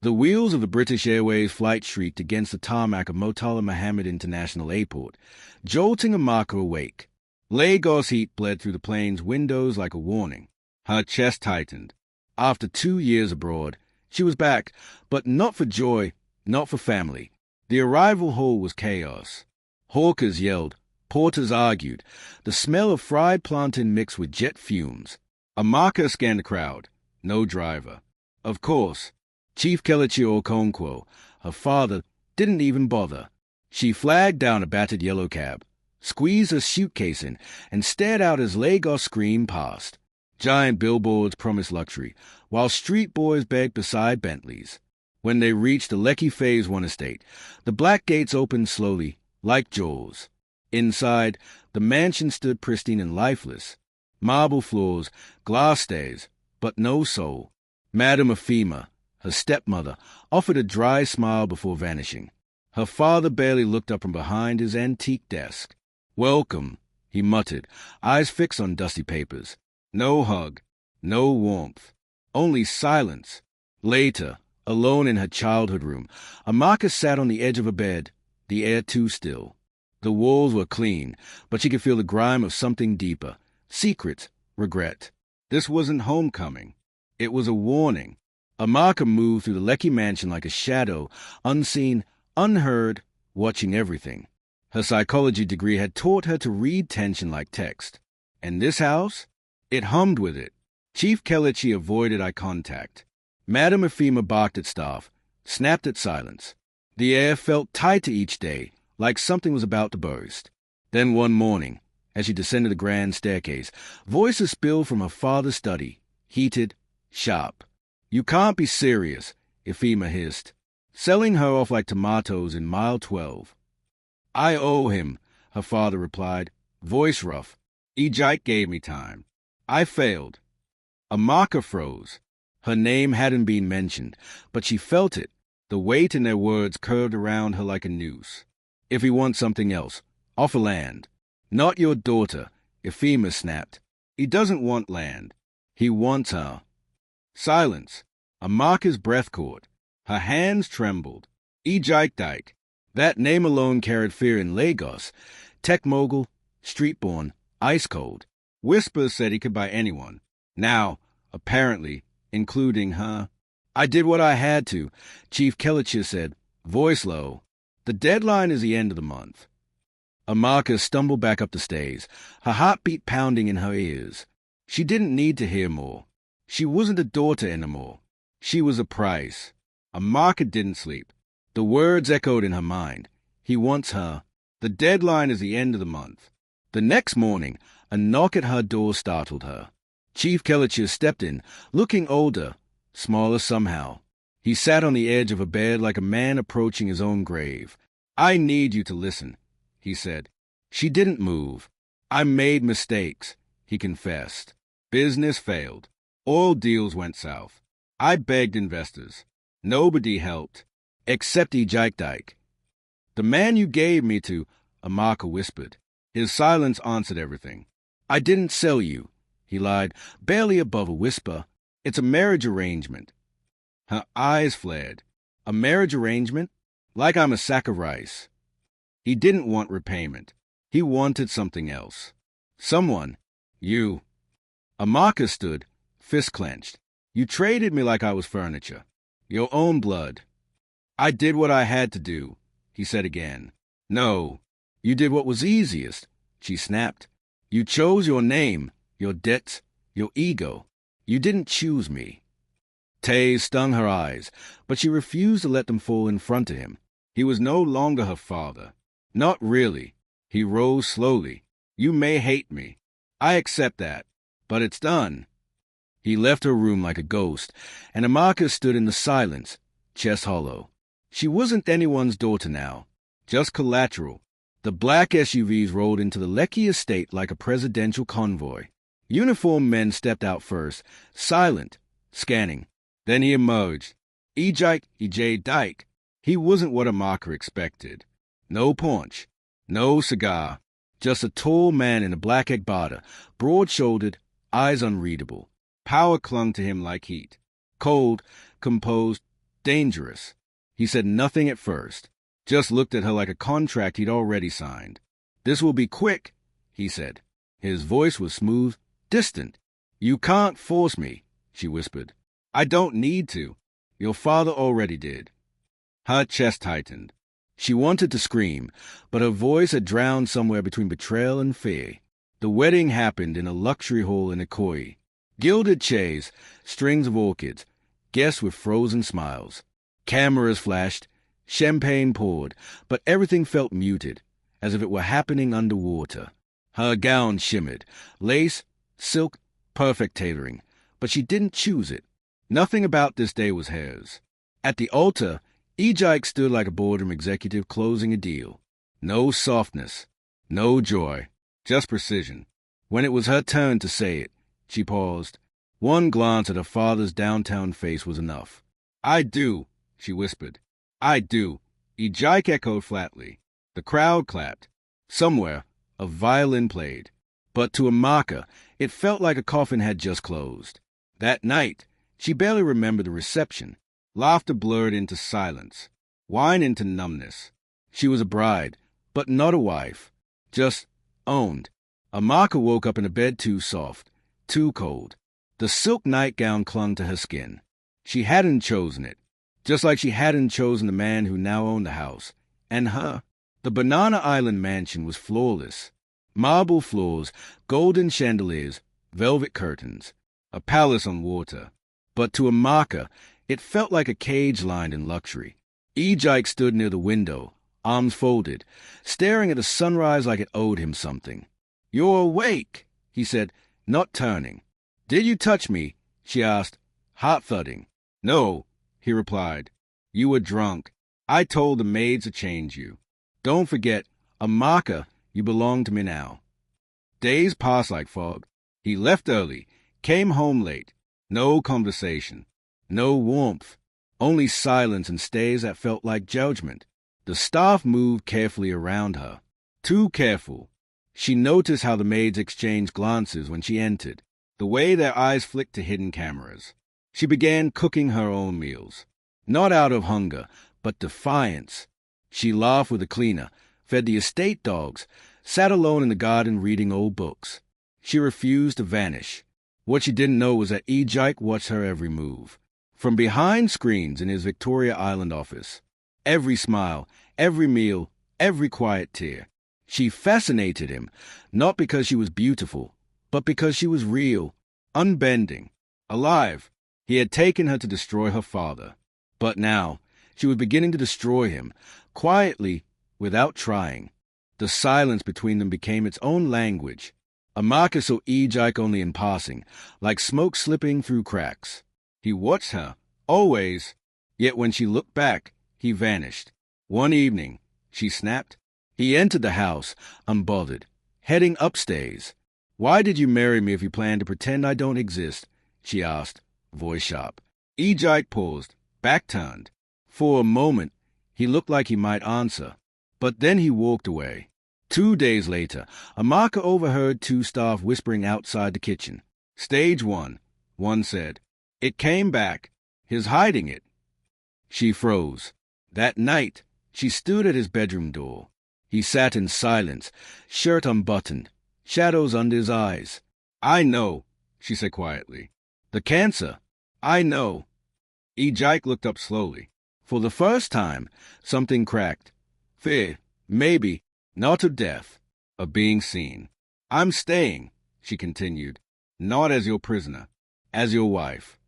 The wheels of the British Airways flight shrieked against the tarmac of Murtala Mohammed International Airport, jolting Amaka awake. Lagos heat bled through the plane's windows like a warning. Her chest tightened. After 2 years abroad, she was back, but not for joy, not for family. The arrival hall was chaos. Hawkers yelled. Porters argued. The smell of fried plantain mixed with jet fumes. Amaka scanned the crowd. No driver. Of course, Chief Ejike Okonkwo, her father, didn't even bother. She flagged down a battered yellow cab, squeezed her suitcase in, and stared out as Lagos screamed past. Giant billboards promised luxury, while street boys begged beside Bentleys. When they reached the Lekki Phase 1 estate, the black gates opened slowly, like jaws. Inside, the mansion stood pristine and lifeless. Marble floors, glass stairs, but no soul. Madame Efima, her stepmother, offered a dry smile before vanishing. Her father barely looked up from behind his antique desk. "Welcome," he muttered, eyes fixed on dusty papers. No hug, no warmth, only silence. Later, alone in her childhood room, Amaka sat on the edge of a bed, the air too still. The walls were clean, but she could feel the grime of something deeper. Secret, regret. This wasn't homecoming. It was a warning. Amaka moved through the Lekki mansion like a shadow, unseen, unheard, watching everything. Her psychology degree had taught her to read tension like text. And this house? It hummed with it. Chief Kelechi avoided eye contact. Madame Efima barked at staff, snapped at silence. The air felt tighter each day, like something was about to burst. Then one morning, as she descended the grand staircase, voices spilled from her father's study, heated, sharp. "You can't be serious," Efima hissed, selling her off like tomatoes in mile 12. "I owe him," her father replied, voice rough. "Ejike gave me time. I failed." Amaka froze. Her name hadn't been mentioned, but she felt it. The weight in their words curved around her like a noose. "If he wants something else, offer land." "Not your daughter," Efima snapped. "He doesn't want land. He wants her." Silence. Amaka's breath caught. Her hands trembled. Ejike Dike. That name alone carried fear in Lagos. Tech mogul, street-born, ice-cold. Whispers said he could buy anyone. Now, apparently, including her. "I did what I had to," Chief Kelechi said, voice low. "The deadline is the end of the month." Amaka stumbled back up the stairs, her heartbeat pounding in her ears. She didn't need to hear more. She wasn't a daughter anymore. She was a price. Amaka didn't sleep. The words echoed in her mind. He wants her. The deadline is the end of the month. The next morning, a knock at her door startled her. Chief Kelechi stepped in, looking older, smaller somehow. He sat on the edge of a bed like a man approaching his own grave. "I need you to listen," he said. She didn't move. "I made mistakes," he confessed. "Business failed. Oil deals went south. I begged investors. Nobody helped, except Ejike Dike." "The man you gave me to," Amaka whispered. His silence answered everything. "I didn't sell you," he lied, barely above a whisper. "It's a marriage arrangement." Her eyes flared. "A marriage arrangement? Like I'm a sack of rice." He didn't want repayment. He wanted something else. Someone. You. Amaka stood, fist clenched. "You traded me like I was furniture. Your own blood." "I did what I had to do," he said again. "No. You did what was easiest," she snapped. "You chose your name, your debts, your ego. You didn't choose me." Tears stung her eyes, but she refused to let them fall in front of him. He was no longer her father. Not really. He rose slowly. "You may hate me. I accept that. But it's done." He left her room like a ghost, and Amaka stood in the silence, chest hollow. She wasn't anyone's daughter now, just collateral. The black SUVs rolled into the Lekki estate like a presidential convoy. Uniformed men stepped out first, silent, scanning. Then he emerged. Ejike Dike. He wasn't what Amaka expected. No paunch, no cigar, just a tall man in a black ekbada, broad-shouldered, eyes unreadable. Power clung to him like heat. Cold, composed, Dangerous. He said nothing at first, just looked at her like a contract he'd already signed. This will be quick, he said. His voice was smooth, distant. You can't force me, she whispered. I don't need to. Your father already did. Her chest tightened. She wanted to scream, but her voice had drowned somewhere between betrayal and fear. The wedding happened in a luxury hall in Ikoyi. Gilded chairs, strings of orchids, guests with frozen smiles. Cameras flashed, champagne poured, but everything felt muted, as if it were happening underwater. Her gown shimmered, lace, silk, perfect tailoring, but she didn't choose it. Nothing about this day was hers. At the altar, Ejike stood like a boardroom executive closing a deal. No softness, no joy, just precision. When it was her turn to say it, she paused. One glance at her father's downtown face was enough. I do, she whispered. I do. Ejike echoed flatly. The crowd clapped. Somewhere, a violin played. But to Amaka, it felt like a coffin had just closed. That night, she barely remembered the reception. Laughter blurred into silence, wine into numbness. She was a bride, but not a wife. Just owned. Amaka woke up in a bed too soft, too cold. The silk nightgown clung to her skin. She hadn't chosen it, just like she hadn't chosen the man who now owned the house. And her. The Banana Island mansion was flawless. Marble floors, golden chandeliers, velvet curtains. A palace on water. But to Amaka, it felt like a cage lined in luxury. Ejike stood near the window, arms folded, staring at the sunrise like it owed him something. You're awake, he said, not turning. Did you touch me? She asked, heart thudding. No, he replied. You were drunk. I told the maids to change you. Don't forget, Amaka, you belong to me now. Days passed like fog. He left early, came home late. No conversation. No warmth, only silence and stares that felt like judgment. The staff moved carefully around her. Too careful. She noticed how the maids exchanged glances when she entered, the way their eyes flicked to hidden cameras. She began cooking her own meals. Not out of hunger, but defiance. She laughed with the cleaner, fed the estate dogs, sat alone in the garden reading old books. She refused to vanish. What she didn't know was that Ejike watched her every move. From behind screens in his Victoria Island office. Every smile, every meal, every quiet tear. She fascinated him, not because she was beautiful, but because she was real, unbending, alive. He had taken her to destroy her father. But now, she was beginning to destroy him, quietly, without trying. The silence between them became its own language. Amaka saw Ejike only in passing, like smoke slipping through cracks. He watched her, always, yet when she looked back, he vanished. One evening, she snapped. He entered the house, unbothered, heading upstairs. Why did you marry me if you plan to pretend I don't exist? She asked, voice sharp. Ejike paused, back turned. For a moment, he looked like he might answer, but then he walked away. 2 days later, Amaka overheard two staff whispering outside the kitchen. Stage 1, one said. It came back. He's hiding it. She froze. That night, she stood at his bedroom door. He sat in silence, shirt unbuttoned, shadows under his eyes. I know, she said quietly. The cancer. I know. Ejike looked up slowly. For the first time, something cracked. Fear, maybe, not of death, of being seen. I'm staying, she continued, not as your prisoner, as your wife.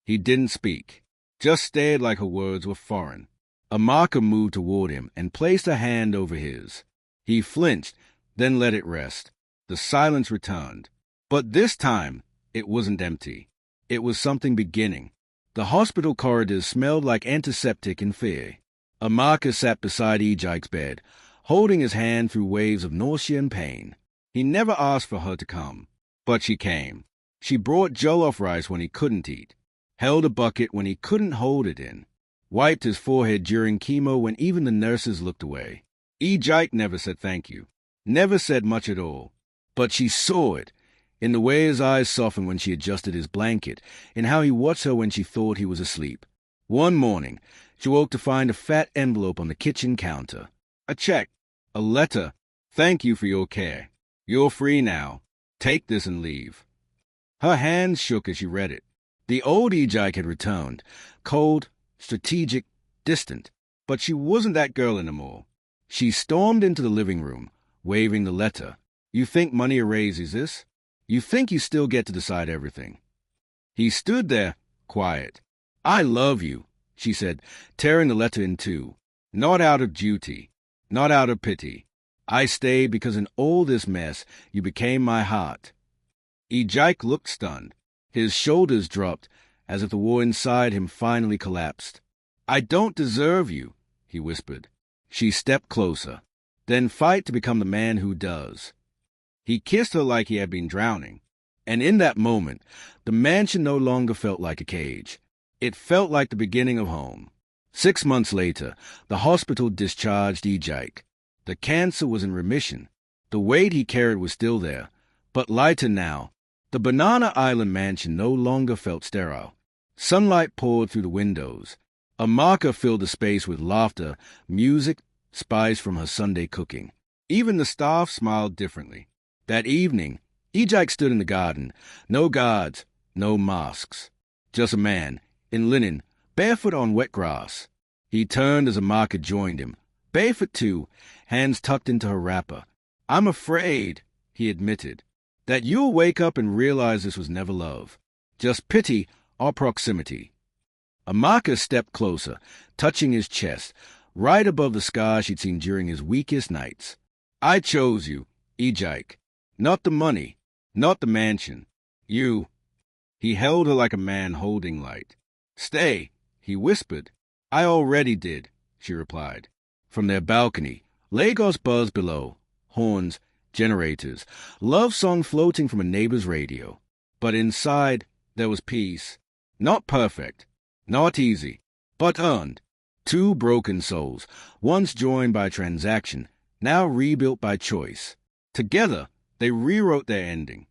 He didn't speak, just stared like her words were foreign. Amaka moved toward him and placed a hand over his. He flinched, then let it rest. The silence returned. But this time, it wasn't empty. It was something beginning. The hospital corridors smelled like antiseptic and fear. Amaka sat beside Ejike's bed, holding his hand through waves of nausea and pain. He never asked for her to come, but she came. She brought jollof rice when he couldn't eat, held a bucket when he couldn't hold it in, wiped his forehead during chemo when even the nurses looked away. Ejike never said thank you, never said much at all. But she saw it, in the way his eyes softened when she adjusted his blanket, in how he watched her when she thought he was asleep. One morning, she woke to find a fat envelope on the kitchen counter. A check. A letter. Thank you for your care. You're free now. Take this and leave. Her hands shook as she read it. The old Ejike had returned, cold, strategic, distant. But she wasn't that girl anymore. She stormed into the living room, waving the letter. You think money erases this? You think you still get to decide everything? He stood there, quiet. I love you, she said, tearing the letter in two. Not out of duty, not out of pity. I stay because in all this mess you became my heart. Ejike looked stunned. His shoulders dropped, as if the war inside him finally collapsed. I don't deserve you, he whispered. She stepped closer. Then fight to become the man who does. He kissed her like he had been drowning. And in that moment, the mansion no longer felt like a cage. It felt like the beginning of home. 6 months later, the hospital discharged Ejike. The cancer was in remission. The weight he carried was still there, but lighter now. The Banana Island mansion no longer felt sterile. Sunlight poured through the windows. Amaka filled the space with laughter, music, spice from her Sunday cooking. Even the staff smiled differently. That evening, Ejike stood in the garden. No guards, no masks. Just a man, in linen, barefoot on wet grass. He turned as Amaka joined him. Barefoot too, hands tucked into her wrapper. I'm afraid, he admitted, that you'll wake up and realize this was never love. Just pity or proximity. Amaka stepped closer, touching his chest, right above the scar she'd seen during his weakest nights. I chose you, Ejike. Not the money, not the mansion. You. He held her like a man holding light. Stay, he whispered. I already did, she replied. From their balcony, Lagos buzzed below. Horns, generators, love song floating from a neighbor's radio. But inside, there was peace. Not perfect, not easy, but earned. Two broken souls, once joined by transaction, now rebuilt by choice. Together, they rewrote their ending.